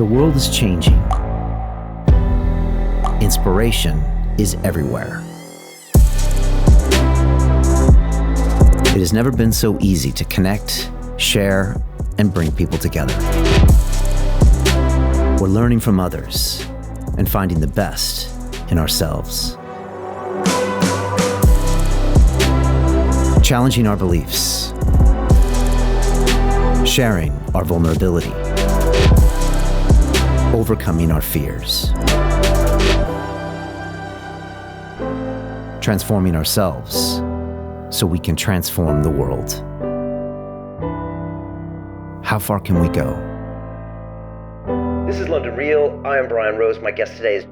The world is changing. Inspiration is everywhere. It has never been so easy to connect, share, and bring people together. We're learning from others and finding the best in ourselves. Challenging our beliefs. Sharing our vulnerability. Overcoming our fears. Transforming ourselves so we can transform the world. How far can we go? This is London Real. I am Brian Rose. My guest today is...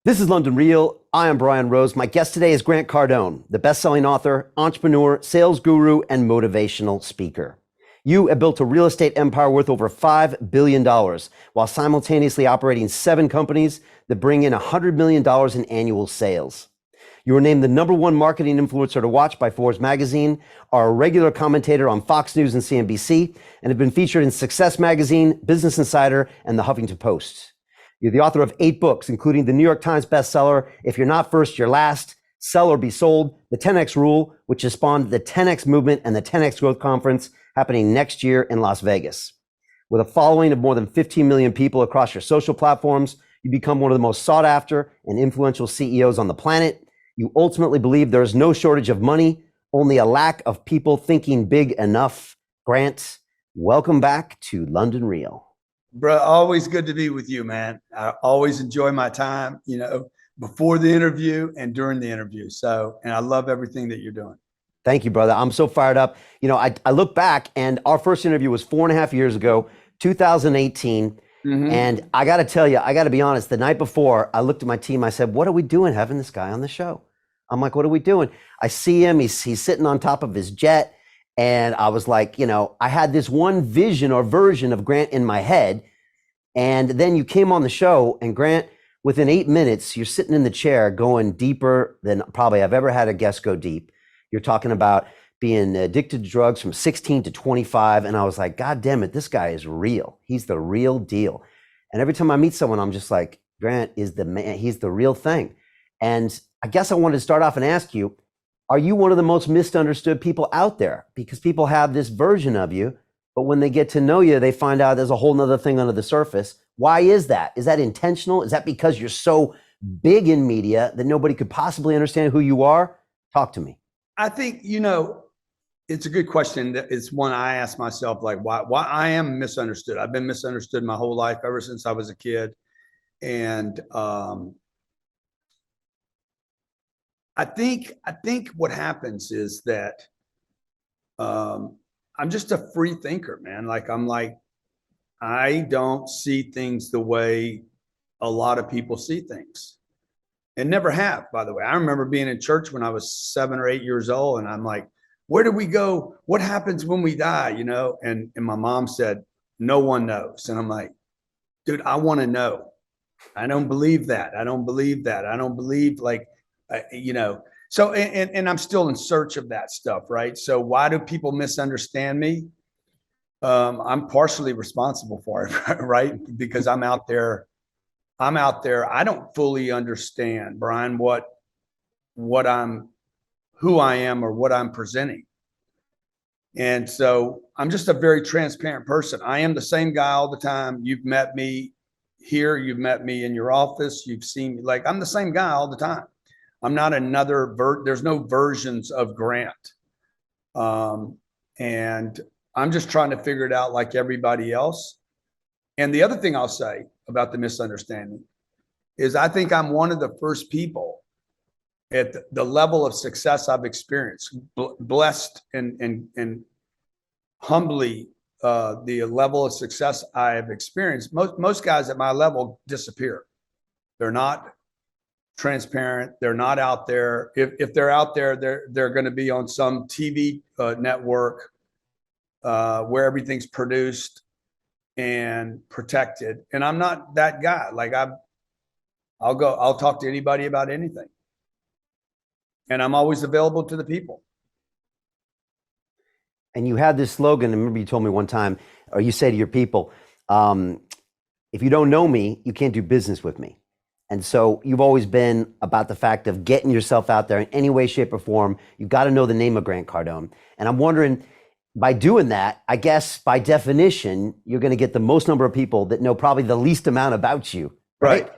This is London Real. I am Brian Rose. My guest today is Grant Cardone, the best-selling author, entrepreneur, sales guru, and motivational speaker. You have built a real estate empire worth over $5 billion while simultaneously operating 7 companies that bring in $100 million in annual sales. You were named the #1 marketing influencer to watch by Forbes magazine, are a regular commentator on Fox News and CNBC, and have been featured in Success Magazine, Business Insider, and the Huffington Post. You're the author of 8 books, including the New York Times bestseller, If You're Not First, You're Last, Sell or Be Sold, the 10X Rule, which has spawned the 10X Movement and the 10X Growth Conference happening next year in Las Vegas. With a following of more than 15 million people across your social platforms, you become one of the most sought after and influential CEOs on the planet. You ultimately believe there is no shortage of money, only a lack of people thinking big enough. Grant, welcome back to London Real. Bro, always good to be with you, man. I always enjoy my time, before the interview and during the interview. And I love everything that you're doing. Thank you, brother. I'm so fired up. I look back and our first interview was 4.5 years ago, 2018. Mm-hmm. And I got to tell you, I got to be honest, the night before I looked at my team, I said, what are we doing having this guy on the show? I'm like, what are we doing? I see him, he's sitting on top of his jet. And I was like, I had this one vision or version of Grant in my head. And then you came on the show, and Grant, within 8 minutes, you're sitting in the chair going deeper than probably I've ever had a guest go deep. You're talking about being addicted to drugs from 16 to 25. And I was like, God damn it, this guy is real. He's the real deal. And every time I meet someone, I'm just like, Grant is the man. He's the real thing. And I guess I wanted to start off and ask you, are you one of the most misunderstood people out there? Because people have this version of you, but when they get to know you, they find out there's a whole nother thing under the surface. Why is that? Is that intentional? Is that because you're so big in media that nobody could possibly understand who you are? Talk to me. I think, it's a good question. It's one I ask myself, like, why I am misunderstood. I've been misunderstood my whole life, ever since I was a kid. And I think what happens is that I'm just a free thinker, man. I don't see things the way a lot of people see things, and never have, by the way. I remember being in church when I was 7 or 8 years old, and I'm like, where do we go? What happens when we die? And my mom said, no one knows. And I'm like, dude, I want to know. I don't believe that. I don't believe that. I don't believe So, and I'm still in search of that stuff, right? So why do people misunderstand me? I'm partially responsible for it, right? Because I'm out there. I don't fully understand, Brian, who I am or what I'm presenting. And so I'm just a very transparent person. I am the same guy all the time. You've met me here. You've met me in your office. You've seen me. I'm the same guy all the time. I'm not another, there's no versions of Grant. And I'm just trying to figure it out like everybody else. And the other thing I'll say about the misunderstanding is I think I'm one of the first people at the level of success I've experienced, blessed and humbly, the level of success I have experienced. Most guys at my level disappear. They're not transparent. They're not out there. If they're out there, they're going to be on some TV network where everything's produced and protected. And I'm not that guy. I'll talk to anybody about anything. and I'm always available to the people. And you had this slogan, and remember you told me one time, or you say to your people, if you don't know me, you can't do business with me. And so you've always been about the fact of getting yourself out there in any way, shape, or form. You've got to know the name of Grant Cardone. And I'm wondering, by doing that, I guess by definition, you're going to get the most number of people that know probably the least amount about you. Right.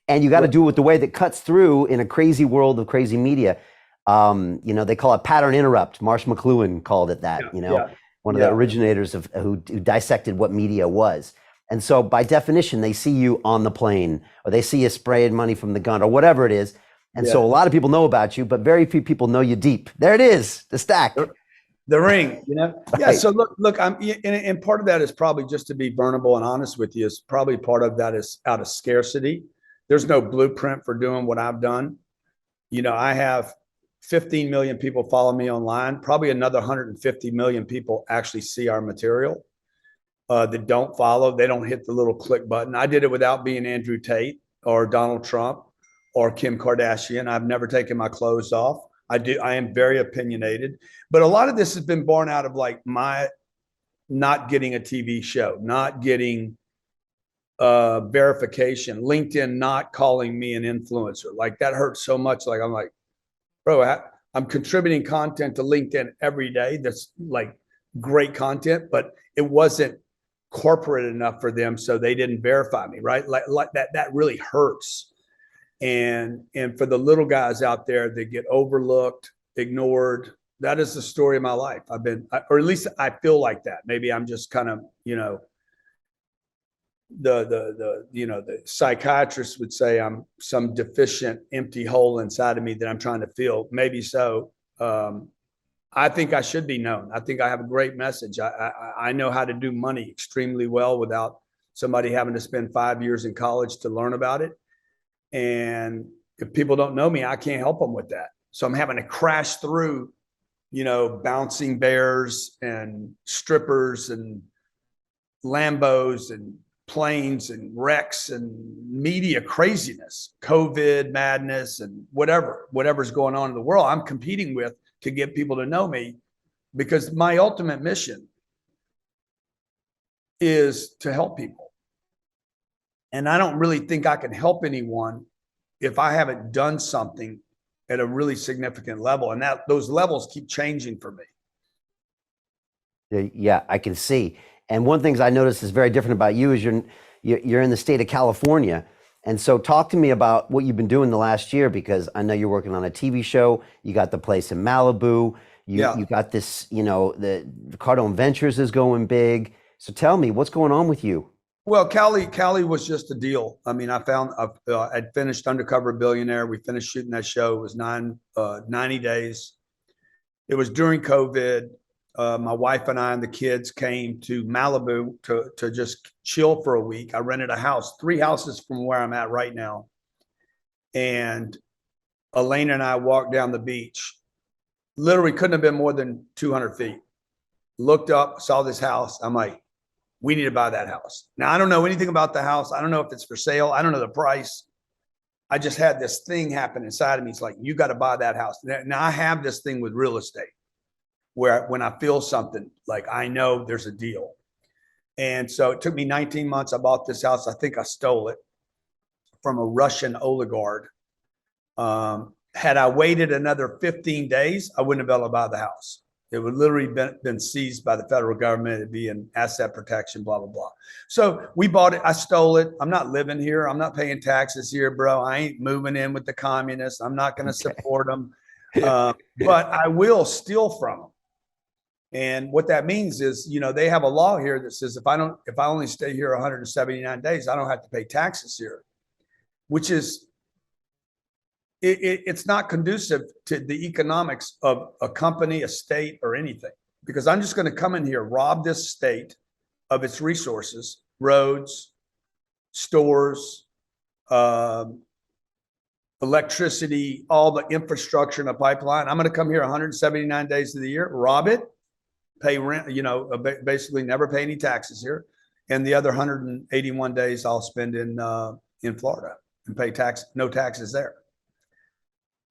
And you got to do it with the way that cuts through in a crazy world of crazy media. They call it pattern interrupt. Marsh McLuhan called it that, one of the originators of who dissected what media was. And so by definition, they see you on the plane, or they see you spraying money from the gun, or whatever it is. And so a lot of people know about you, but very few people know you deep. There it is, the stack. The ring, Yeah. Right. So look, and part of that is probably, just to be vulnerable and honest with you, is probably part of that is out of scarcity. There's no blueprint for doing what I've done. I have 15 million people follow me online. Probably another 150 million people actually see our material. That don't follow, they don't hit the little click button. I did it without being Andrew Tate or Donald Trump or Kim Kardashian. I've never taken my clothes off. I am very opinionated, but a lot of this has been born out of like my not getting a TV show, not getting verification, LinkedIn not calling me an influencer. Like that hurts so much. Like I'm like, bro, I'm contributing content to LinkedIn every day. That's like great content, but it wasn't corporate enough for them, so they didn't verify me, right? Like that really hurts. And for the little guys out there that get overlooked, ignored, that is the story of my life. Or at least I feel like that. Maybe I'm just kind of, the psychiatrist would say I'm some deficient, empty hole inside of me that I'm trying to fill. Maybe so. I think I should be known. I think I have a great message. I know how to do money extremely well without somebody having to spend 5 years in college to learn about it. And if people don't know me, I can't help them with that. So I'm having to crash through, bouncing bears and strippers and Lambos and planes and wrecks and media craziness, COVID madness, and whatever's going on in the world. I'm competing with to get people to know me, because my ultimate mission is to help people. And I don't really think I can help anyone if I haven't done something at a really significant level. And those levels keep changing for me. Yeah, I can see. And one of the things I noticed is very different about you is you're in the state of California. And so talk to me about what you've been doing the last year, because I know you're working on a TV show. You got the place in Malibu. You got this, the Cardone Ventures is going big. So tell me, what's going on with you? Well, Cali was just a deal. I mean, I'd finished Undercover Billionaire. We finished shooting that show. It was 90 days. It was during COVID. My wife and I and the kids came to Malibu to just chill for a week. I rented a house, 3 houses from where I'm at right now. And Elaine and I walked down the beach. Literally couldn't have been more than 200 feet. Looked up, saw this house. I'm like, we need to buy that house. Now, I don't know anything about the house. I don't know if it's for sale. I don't know the price. I just had this thing happen inside of me. It's like, you got to buy that house. Now, I have this thing with real estate, where when I feel something, like I know there's a deal. And so it took me 19 months. I bought this house. I think I stole it from a Russian oligarch. Had I waited another 15 days, I wouldn't have been able to buy the house. It would literally been seized by the federal government. It'd be an asset protection, blah, blah, blah. So we bought it. I stole it. I'm not living here. I'm not paying taxes here, bro. I ain't moving in with the communists. I'm not going to support them. But I will steal from them. And what that means is, they have a law here that says if I only stay here 179 days, I don't have to pay taxes here, which is, it's not conducive to the economics of a company, a state, or anything, because I'm just going to come in here, rob this state of its resources, roads, stores, electricity, all the infrastructure in a pipeline. I'm going to come here 179 days of the year, rob it, pay rent, basically never pay any taxes here. And the other 181 days I'll spend in Florida and pay no taxes there.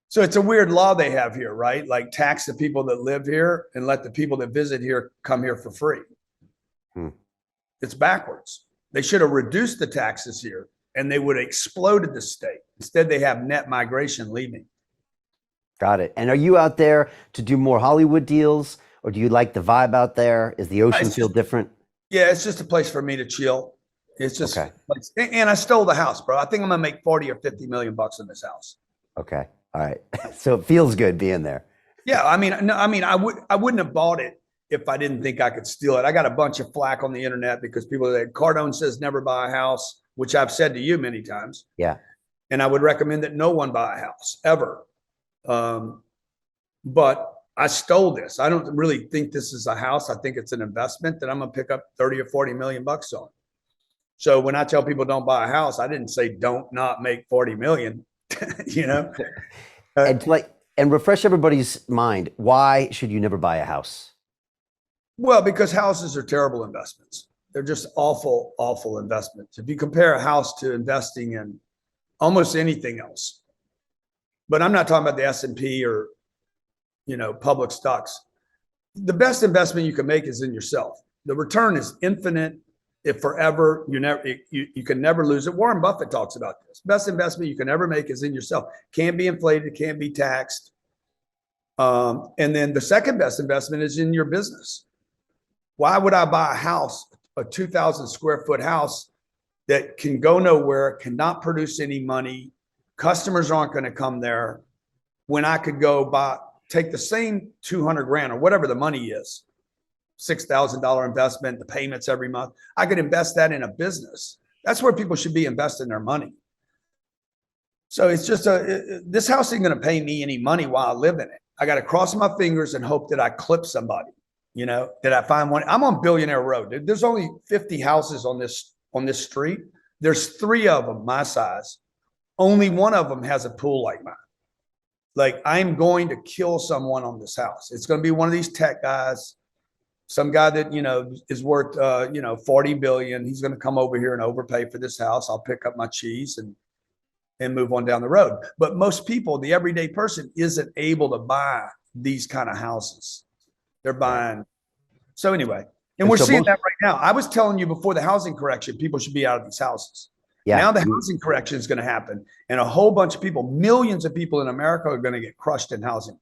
So it's a weird law they have here, right? Like tax the people that live here and let the people that visit here come here for free. It's backwards. They should have reduced the taxes here and they would have exploded the state. Instead, they have net migration leaving. Got it. And are you out there to do more Hollywood deals, or do you like the vibe out there? Is the ocean feel different? Yeah, it's just a place for me to chill. It's just, okay. And I stole the house, bro. I think I'm gonna make 40 or 50 million bucks in this house. Okay. All right. So it feels good being there. Yeah. I mean, no, I mean, I wouldn't have bought it if I didn't think I could steal it. I got a bunch of flack on the internet because people that Cardone says never buy a house, which I've said to you many times. Yeah. And I would recommend that no one buy a house ever. But I stole this. I don't really think this is a house. I think it's an investment that I'm gonna pick up 30 or 40 million bucks on. So when I tell people don't buy a house, I didn't say don't not make 40 million, you know? And refresh everybody's mind. Why should you never buy a house? Well, because houses are terrible investments. They're just awful, awful investments. If you compare a house to investing in almost anything else, but I'm not talking about the S&P or, you know, public stocks. The best investment you can make is in yourself. The return is infinite. If forever, you can never lose it. Warren Buffett talks about this. Best investment you can ever make is in yourself. Can't be inflated, can't be taxed. And then the second best investment is in your business. Why would I buy a house, a 2,000 square foot house that can go nowhere, cannot produce any money, customers aren't going to come there, when I could go take the same 200 grand or whatever the money is, $6,000 investment, the payments every month. I could invest that in a business. That's where people should be investing their money. So it's just this house isn't going to pay me any money while I live in it. I got to cross my fingers and hope that I clip somebody, you know, that I find one. I'm on Billionaire Road. There's only 50 houses on this street. There's 3 of them my size. Only one of them has a pool like mine. Like, I'm going to kill someone on this house. It's going to be one of these tech guys, some guy that, you know, is worth, 40 billion. He's going to come over here and overpay for this house. I'll pick up my cheese and move on down the road. But most people, the everyday person, isn't able to buy these kind of houses. They're buying. So anyway, and we're seeing that right now. I was telling you before the housing correction, people should be out of these houses. Yeah. Now the housing correction is going to happen, and a whole bunch of people, millions of people in America, are going to get crushed in housing.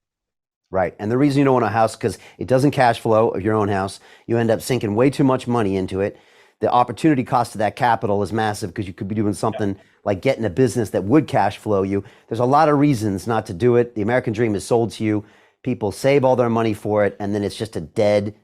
Right. And the reason you don't want a house, because it doesn't cash flow of your own house. You end up sinking way too much money into it. The opportunity cost of that capital is massive, because you could be doing something like getting a business that would cash flow you. There's a lot of reasons not to do it. The American dream is sold to you. People save all their money for it, and then it's just a dead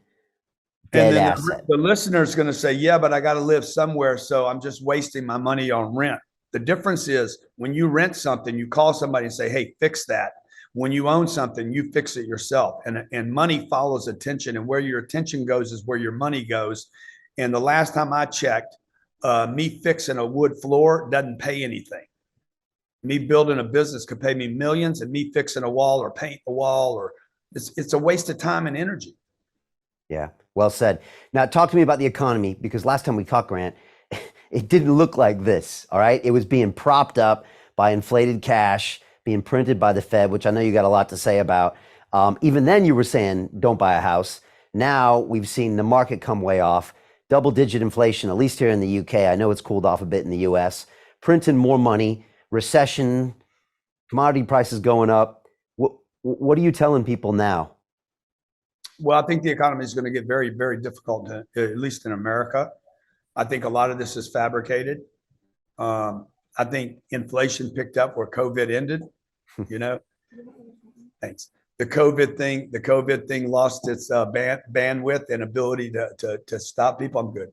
asset. The listener's going to say, yeah, but I got to live somewhere, so I'm just wasting my money on rent. The difference is, when you rent something, you call somebody and say, hey, fix that. When you own something, you fix it yourself. And money follows attention, and where your attention goes is where your money goes. And the last time I checked, me fixing a wood floor doesn't pay anything. Me building a business could pay me millions, and me fixing a wall or paint a wall, or it's a waste of time and energy. Yeah, well said. Now talk to me about the economy, because last time we talked, Grant, it didn't look like this, all right? It was being propped up by inflated cash, being printed by the Fed, which I know you got a lot to say about. Even then you were saying don't buy a house. Now we've seen the market come way off. Double-digit inflation, at least here in the UK. I know it's cooled off a bit in the US. Printing more money, recession, commodity prices going up. What are you telling people now? Well, I think the economy is going to get very, very difficult, at least in America. I think a lot of this is fabricated. I think inflation picked up where COVID ended, you know. Thanks. The COVID thing lost its bandwidth and ability to stop people. I'm good.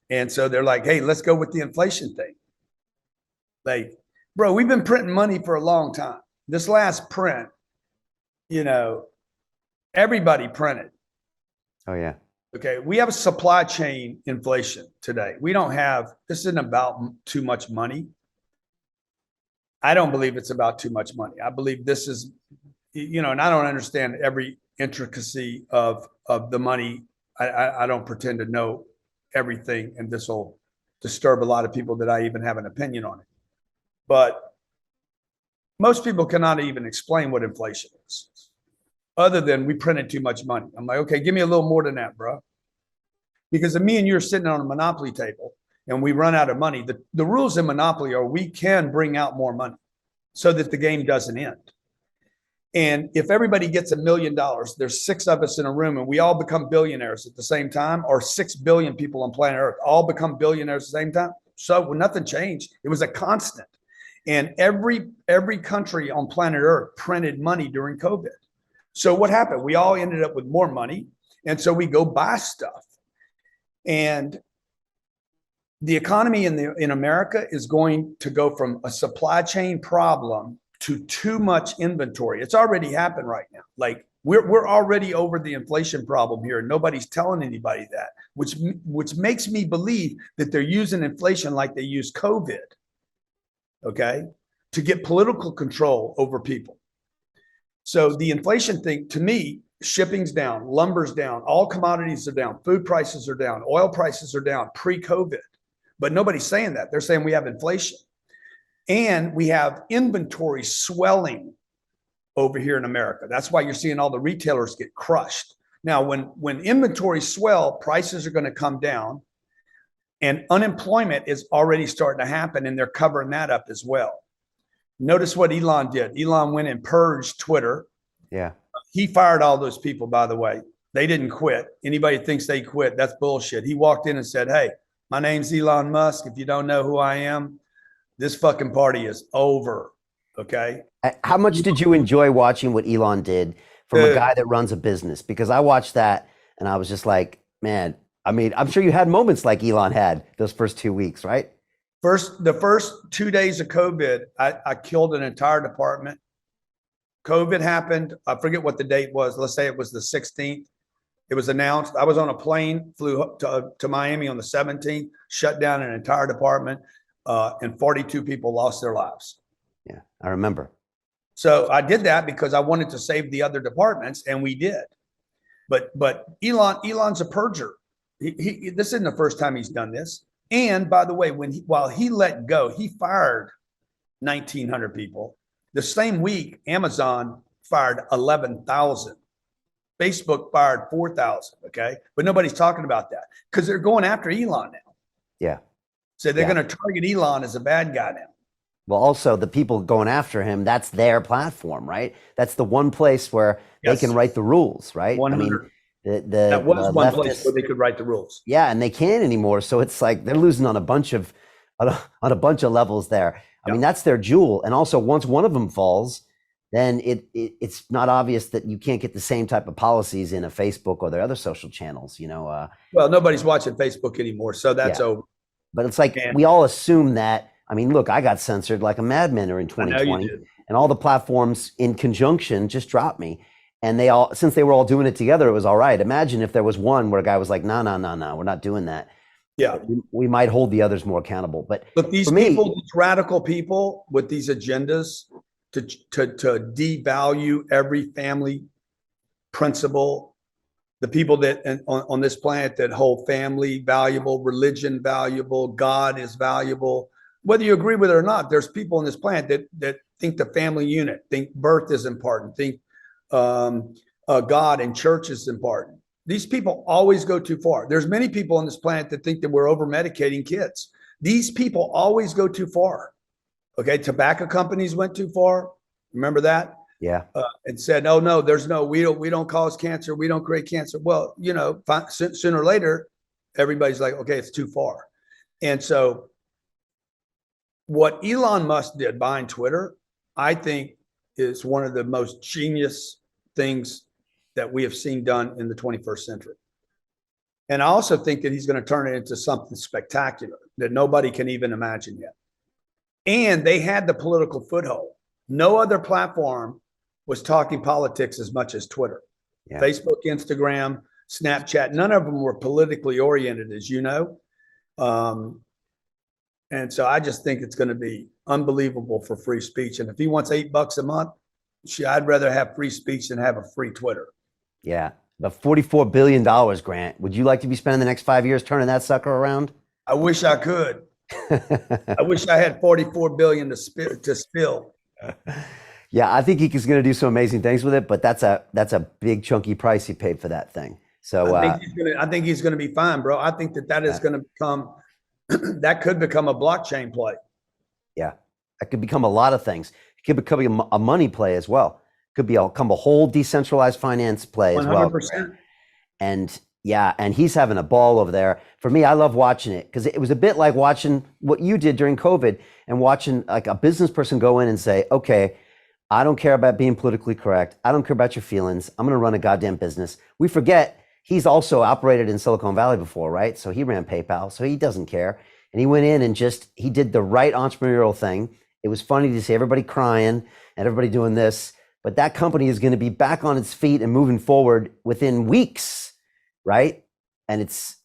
And so they're like, hey, let's go with the inflation thing. Like, bro, we've been printing money for a long time. This last print, you know, everybody printed. Oh, yeah. Okay. We have a supply chain inflation today. This isn't about too much money. I don't believe it's about too much money. I believe this is, you know, and I don't understand every intricacy of the money. I don't pretend to know everything, and this will disturb a lot of people that I even have an opinion on it. But most people cannot even explain what inflation is, other than we printed too much money. I'm like, okay, give me a little more than that, bro. Because if me and you're sitting on a Monopoly table and we run out of money, the rules in Monopoly are we can bring out more money so that the game doesn't end. And if everybody gets $1 million, there's 6 of us in a room and we all become billionaires at the same time, or 6 billion people on planet Earth all become billionaires at the same time. So nothing changed. It was a constant. And every country on planet Earth printed money during COVID. So what happened? We all ended up with more money. And so we go buy stuff. And the economy in America is going to go from a supply chain problem to too much inventory. It's already happened right now. Like we're already over the inflation problem here, and nobody's telling anybody that, which makes me believe that they're using inflation like they use COVID, okay, to get political control over people. So the inflation thing, to me, shipping's down, lumber's down, all commodities are down, food prices are down, oil prices are down pre-COVID. But nobody's saying that. They're saying we have inflation. And we have inventory swelling over here in America. That's why you're seeing all the retailers get crushed. Now, when inventories swell, prices are going to come down, and unemployment is already starting to happen, and they're covering that up as well. Notice what Elon did. Elon went and purged Twitter. Yeah. He fired all those people, by the way. They didn't quit. Anybody thinks they quit, that's bullshit. He walked in and said, hey, my name's Elon Musk. If you don't know who I am, this fucking party is over. Okay. How much did you enjoy watching what Elon did from a guy that runs a business? Because I watched that and I was just like, man, I mean, I'm sure you had moments like Elon had those first 2 weeks, right? The first 2 days of COVID, I killed an entire department. COVID happened. I forget what the date was. Let's say it was the 16th. It was announced. I was on a plane, flew to Miami on the 17th, shut down an entire department. And 42 people lost their lives. Yeah, I remember. So I did that because I wanted to save the other departments, and we did. But Elon's a purger. This isn't the first time he's done this. And by the way, while he let go, he fired 1,900 people. The same week, Amazon fired 11,000. Facebook fired 4,000. Okay, but nobody's talking about that because they're going after Elon now. Yeah. So they're going to target Elon as a bad guy now. Well, also the people going after him, that's their platform, right? That's the one place where they can write the rules, right? 100. I mean, that was one place where they could write the rules. Yeah, and they can't anymore. So it's like they're losing on a bunch of levels there. I mean, that's their jewel. And also, once one of them falls, then it's not obvious that you can't get the same type of policies in a Facebook or their other social channels. You know. Well, nobody's watching Facebook anymore, so that's over. But it's like we all assume that. I mean, look, I got censored like a madman in 2020, and all the platforms in conjunction just dropped me. And they all, since they were all doing it together, it was all right. Imagine if there was one where a guy was like, no, we're not doing that. Yeah, we might hold the others more accountable. But look, these people, these radical people with these agendas to devalue every family principle. The people that on this planet that hold family valuable, religion valuable, God is valuable. Whether you agree with it or not, there's people on this planet that think the family unit, think birth is important, think God and church is important. These people always go too far. There's many people on this planet that think that we're over medicating kids. These people always go too far. Okay, tobacco companies went too far. Remember that? Yeah. And said, oh no, we don't cause cancer. We don't create cancer. Well, you know, sooner or later, everybody's like, okay, it's too far. And so what Elon Musk did buying Twitter, I think is one of the most genius things that we have seen done in the 21st century. And I also think that he's going to turn it into something spectacular that nobody can even imagine yet. And they had the political foothold. No other platform was talking politics as much as Twitter. Yeah. Facebook, Instagram, Snapchat, none of them were politically oriented, as you know. And so I just think it's going to be unbelievable for free speech. And if he wants $8 a month, I'd rather have free speech than have a free Twitter. Yeah. The $44 billion, Grant. Would you like to be spending the next 5 years turning that sucker around? I wish I could. I wish I had $44 billion to spill. Yeah, I think he's going to do some amazing things with it, but that's a big chunky price he paid for that thing. So I think he's going to be fine, bro. I think that is going to become that could become a blockchain play. Yeah, that could become a lot of things. It could become a money play as well. Could become a whole decentralized finance play as 100%. well. And yeah, and he's having a ball over there. For me, I love watching it because it was a bit like watching what you did during COVID and watching like a business person go in and say, okay, I don't care about being politically correct. I don't care about your feelings. I'm going to run a goddamn business. We forget he's also operated in Silicon Valley before, right? So he ran PayPal, so he doesn't care. And he went in and he did the right entrepreneurial thing. It was funny to see everybody crying and everybody doing this, but that company is going to be back on its feet and moving forward within weeks, right? And it's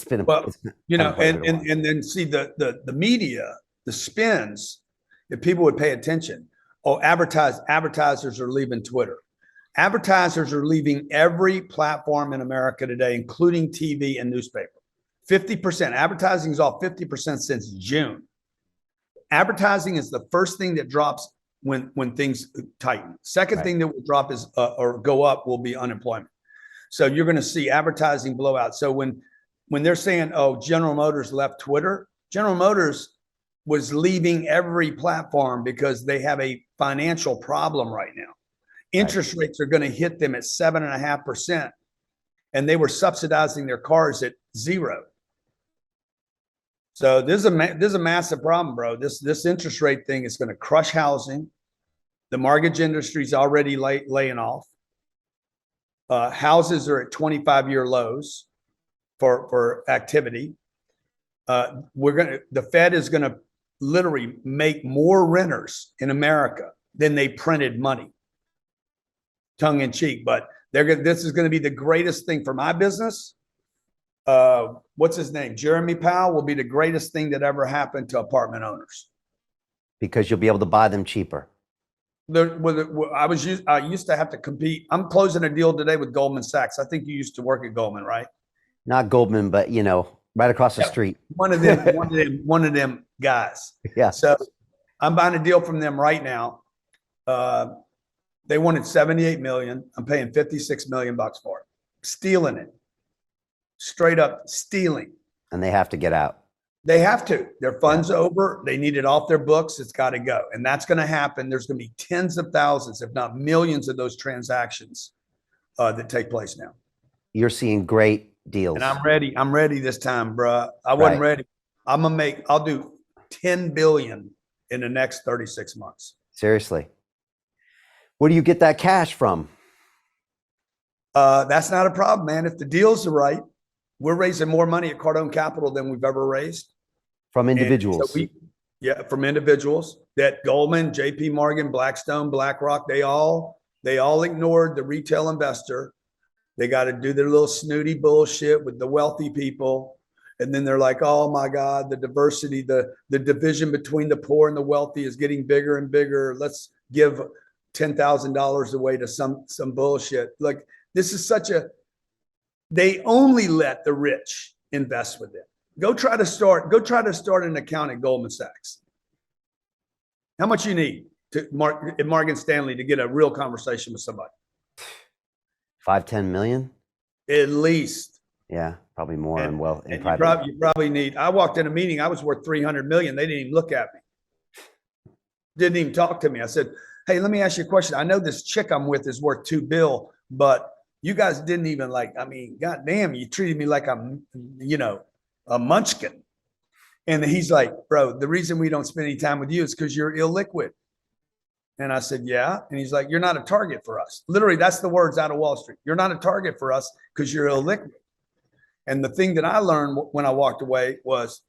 been and then see the media, the spins, if people would pay attention. Oh, advertisers are leaving Twitter. Advertisers are leaving every platform in America today, including TV and newspaper. 50%. Advertising is off 50% since June. Advertising is the first thing that drops when things tighten. Second thing that will drop is or go up will be unemployment. So you're going to see advertising blow out. So when they're saying, oh, General Motors left Twitter, General Motors was leaving every platform because they have a financial problem right now. Interest rates are going to hit them at 7.5%, and they were subsidizing their cars at 0. So this is a massive problem, bro. This interest rate thing is going to crush housing. The mortgage industry is already laying off. Houses are at 25-year lows for activity. The Fed is going to literally make more renters in America than they printed money. Tongue in cheek, but this is going to be the greatest thing for my business. What's his name? Jeremy Powell will be the greatest thing that ever happened to apartment owners. Because you'll be able to buy them cheaper. I used to have to compete. I'm closing a deal today with Goldman Sachs. I think you used to work at Goldman, right? Not Goldman, but right across the street. One of them guys. Yeah. So I'm buying a deal from them right now. They wanted 78 million. I'm paying 56 million bucks for it. Stealing it. Straight up stealing. And they have to get out. They have to. Their funds over. They need it off their books. It's got to go. And that's going to happen. There's going to be tens of thousands, if not millions of those transactions that take place now. You're seeing great deals. And I'm ready. I'm ready this time, bro. I wasn't ready. I'll do 10 billion in the next 36 months. Seriously. Where do you get that cash from? That's not a problem, man. If the deals are right, we're raising more money at Cardone Capital than we've ever raised. From individuals. So from individuals. That Goldman, JP Morgan, Blackstone, BlackRock, they all ignored the retail investor. They got to do their little snooty bullshit with the wealthy people. And then they're like, oh my God, the diversity, the division between the poor and the wealthy is getting bigger and bigger. Let's give $10,000 away to some bullshit. Like, this is they only let the rich invest with it. Go try to start an account at Goldman Sachs. How much you need at Morgan Stanley to get a real conversation with somebody? 5-10 million? At least. Yeah, probably more. You probably need. I walked in a meeting. I was worth 300 million. They didn't even look at me. Didn't even talk to me. I said, hey, let me ask you a question. I know this chick I'm with is worth $2 billion, but you guys didn't even goddamn, you treated me like I'm, a munchkin. And he's like, bro, the reason we don't spend any time with you is because you're illiquid. And I said, yeah. And he's like, you're not a target for us. Literally, that's the words out of Wall Street. You're not a target for us because you're illiquid. And the thing that I learned when I walked away was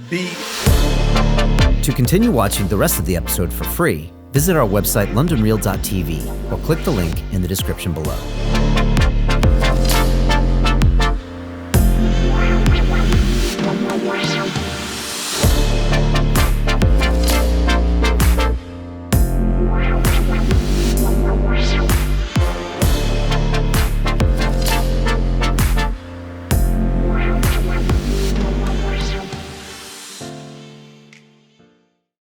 To continue watching the rest of the episode for free, visit our website londonreal.tv or click the link in the description below.